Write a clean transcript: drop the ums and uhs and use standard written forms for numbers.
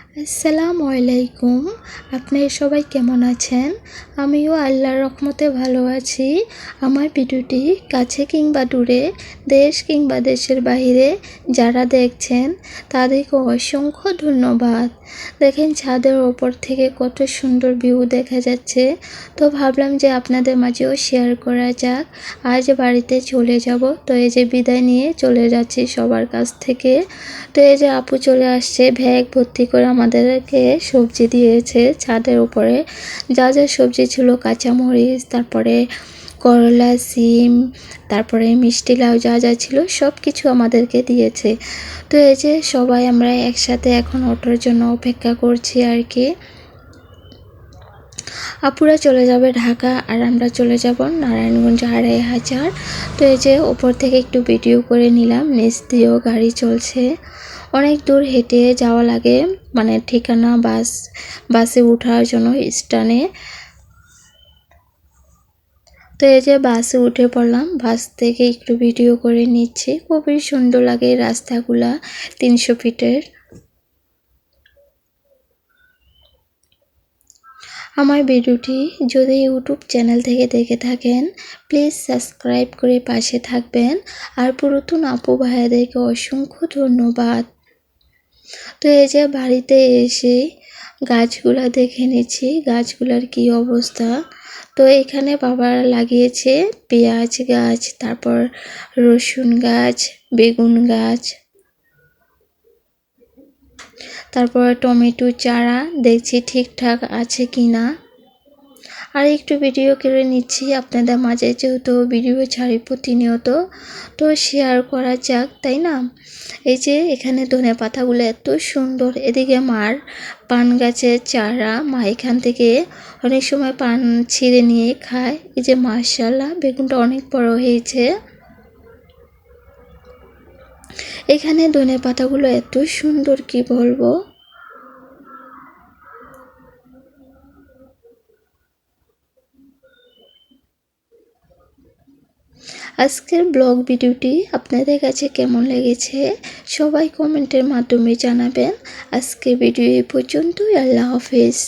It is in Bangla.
আসসালামু আলাইকুম। আপনারা সবাই কেমন আছেন? আমিও আল্লাহর রহমতে ভালো আছি। আমার ভিডিওটি কাছে কিংবা দূরে, দেশ কিংবা দেশের বাইরে যারা দেখছেন তাদেরকে অসংখ্য ধন্যবাদ। দেখেন ছাদের ওপর থেকে কত সুন্দর ভিউ দেখা যাচ্ছে। তো ভাবলাম যে আপনাদের মাঝেও শেয়ার করা যাক। আজ বাড়িতে চলে যাব, তো এই যে বিদায় নিয়ে চলে যাচ্ছি সবার কাছ থেকে। তো এই যে আপু চলে আসছে, ব্যাগ ভর্তি করে আমাদেরকে সবজি দিয়েছে ছাদের উপরে। যা যা সবজি ছিল, কাঁচামরিচ, তারপরে করলা, সিম, তারপরে মিষ্টি লাউ, যা যা ছিল সব কিছু আমাদেরকে দিয়েছে। তো এই যে সবাই আমরা একসাথে এখন অটোর জন্য অপেক্ষা করছি আর কি। আপুরা চলে যাবে ঢাকা আর আমরা চলে যাব নারায়ণগঞ্জ ২৫০০। তো এই যে ওপর থেকে একটু ভিডিও করে নিলাম, নিচ দিয়েও গাড়ি চলছে। অনেক দূর হেঁটে যাওয়া লাগে, মানে ঠিকানা বাসে ওঠার জন্য স্ট্যান্ডে। তো এই যে বাসে উঠে পড়লাম, বাস থেকে একটু ভিডিও করে নিচ্ছি। খুবই সুন্দর লাগে রাস্তাগুলা, ৩০০ ফিটের। আমার ভিডিওটি যদি ইউটিউব চ্যানেল থেকে দেখে থাকেন প্লিজ সাবস্ক্রাইব করে পাশে থাকবেন। আর পুরাতন আপু ভাইয়াদেরকে অসংখ্য ধন্যবাদ। তো এই যে বাড়িতে এসে গাছগুলা দেখে নিচ্ছি, গাছগুলার কি অবস্থা। তো এখানে বাবা লাগিয়েছে পেঁয়াজ গাছ, তারপর রসুন গাছ, বেগুন গাছ, তারপর টমেটো চারা, দেখছি ঠিকঠাক আছে কিনা। আর একটু ভিডিও করে নিচ্ছি আপনাদের মাঝে, যেহেতু ভিডিও ছাড়ি প্রতিনিয়ত, তো শেয়ার করা যাক, তাই না? এই যে এখানে ধনে পাতাগুলো এত সুন্দর। এদিকে মার পান গাছের চারা, মা এখান থেকে অনেক সময় পান ছিঁড়ে নিয়ে খায়। এই যে মাশাআল্লাহ বেগুনটা অনেক বড় হয়েছে। এখানে ধনে পাতাগুলো এত সুন্দর, কি বলবো। আজকের ব্লগ ভিডিওটি আপনাদের কাছে কেমন লেগেছে সবাই কমেন্টের মাধ্যমে জানাবেন। আজকের ভিডিও এই পর্যন্তই। আল্লাহ হাফেজ।